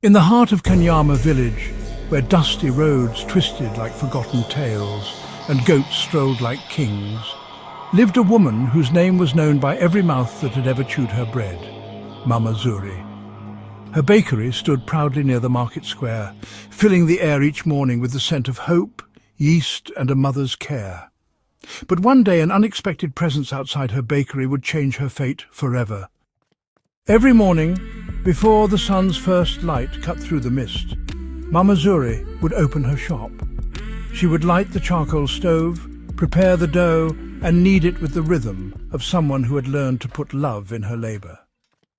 In the heart of Kanyama village, where dusty roads twisted like forgotten tales and goats strolled like kings, lived a woman whose name was known by every mouth that had ever chewed her bread, Mama Zuri. Her bakery stood proudly near the market square, filling the air each morning with the scent of hope, yeast and a mother's care. But one day an unexpected presence outside her bakery would change her fate forever. Every morning, before the sun's first light cut through the mist, Mama Zuri would open her shop. She would light the charcoal stove, prepare the dough, and knead it with the rhythm of someone who had learned to put love in her labor.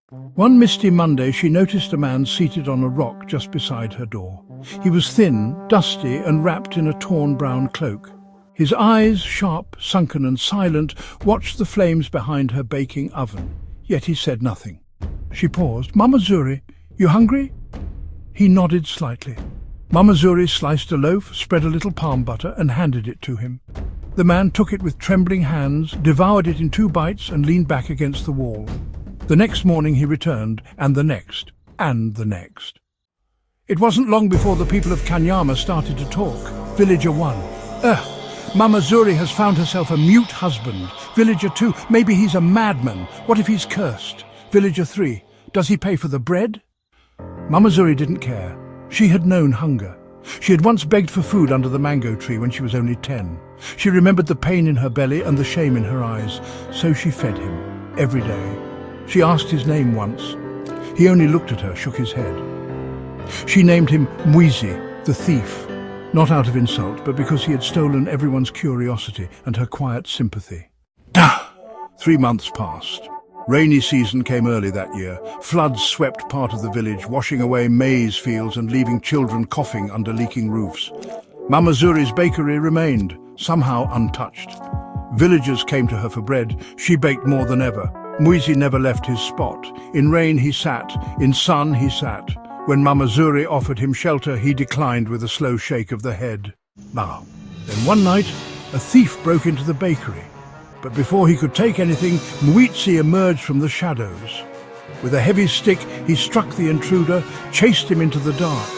One misty Monday, she noticed a man seated on a rock just beside her door. He was thin, dusty, and wrapped in a torn brown cloak. His eyes, sharp, sunken and silent, watched the flames behind her baking oven, yet he said nothing. She paused. "Mama Zuri, you hungry?" He nodded slightly. Mama Zuri sliced a loaf, spread a little palm butter, and handed it to him. The man took it with trembling hands, devoured it in 2 bites, and leaned back against the wall. The next morning he returned, and the next, and the next. It wasn't long before the people of Kanyama started to talk. Villager 1. Mama Zuri has found herself a mute husband. Villager 2. Maybe he's a madman. What if he's cursed? Villager 3. Does he pay for the bread? Mama Zuri didn't care. She had known hunger. She had once begged for food under the mango tree when she was only 10. She remembered the pain in her belly and the shame in her eyes, so she fed him every day. She asked his name once. He only looked at her, shook his head. She named him Mgeni, the thief, not out of insult, but because he had stolen everyone's curiosity and her quiet sympathy. 3 months passed. Rainy season came early that year. Floods swept part of the village, washing away maize fields and leaving children coughing under leaking roofs. Mama Zuri's bakery remained, somehow untouched. Villagers came to her for bread. She baked more than ever. Mgeni never left his spot. In rain he sat, in sun he sat. When Mama Zuri offered him shelter, he declined with a slow shake of the head. Then one night, a thief broke into the bakery. But before he could take anything, Mgeni emerged from the shadows. With a heavy stick, he struck the intruder, chased him into the dark.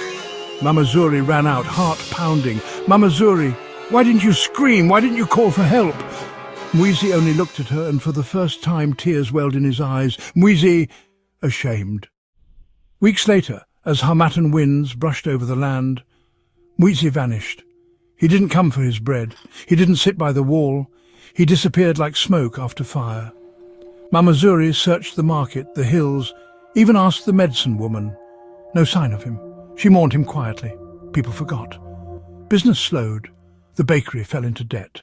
Mama Zuri ran out, heart pounding. "Mama Zuri, why didn't you scream? Why didn't you call for help?" Mgeni only looked at her, and for the first time tears welled in his eyes. Mgeni, ashamed. Weeks later, as harmattan winds brushed over the land, Mgeni vanished. He didn't come for his bread. He didn't sit by the wall. He disappeared like smoke after fire. Mama Zuri searched the market, the hills, even asked the medicine woman. No sign of him. She mourned him quietly. People forgot. Business slowed. The bakery fell into debt.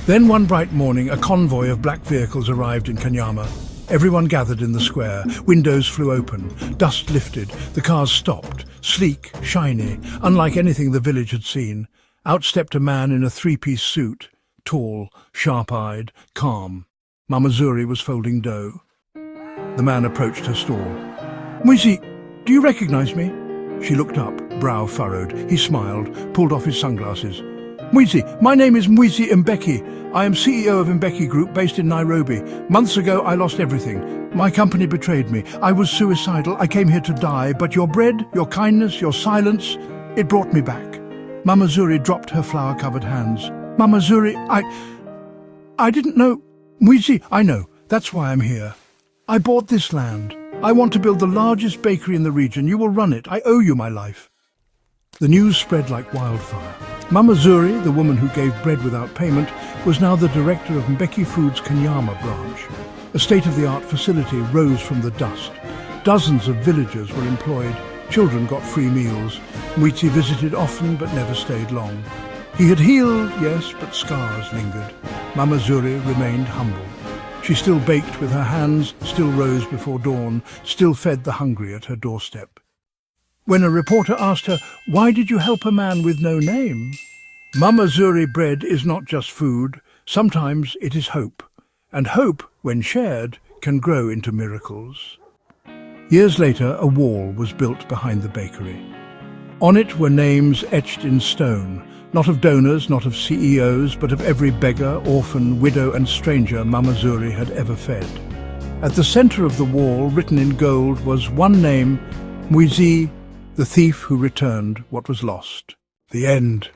Then one bright morning, a convoy of black vehicles arrived in Kanyama. Everyone gathered in the square. Windows flew open. Dust lifted. The cars stopped. Sleek, shiny, unlike anything the village had seen. Out stepped a man in a 3-piece suit. Tall, sharp-eyed, calm. Mama Zuri was folding dough. The man approached her stall. "Mgeni, do you recognize me?" She looked up, brow furrowed. He smiled, pulled off his sunglasses. "Mgeni, my name is Mgeni Mbeki. I am CEO of Mbeki Group based in Nairobi. Months ago I lost everything. My company betrayed me. I was suicidal. I came here to die. But your bread, your kindness, your silence, it brought me back." Mama Zuri dropped her flour-covered hands. "Mama Zuri, I didn't know." "Mgeni, I know. That's why I'm here. I bought this land. I want to build the largest bakery in the region. You will run it. I owe you my life." The news spread like wildfire. Mama Zuri, the woman who gave bread without payment, was now the director of Mbeki Foods' Kanyama branch. A state-of-the-art facility rose from the dust. Dozens of villagers were employed. Children got free meals. Mgeni visited often but never stayed long. He had healed, yes, but scars lingered. Mama Zuri remained humble. She still baked with her hands, still rose before dawn, still fed the hungry at her doorstep. When a reporter asked her, "Why did you help a man with no name?" Mama Zuri bread is not just food. Sometimes it is hope. And hope, when shared, can grow into miracles. Years later, a wall was built behind the bakery. On it were names etched in stone, not of donors, not of CEOs, but of every beggar, orphan, widow and stranger Mama Zuri had ever fed. At the center of the wall, written in gold, was one name, Mgeni The thief who returned what was lost. The end.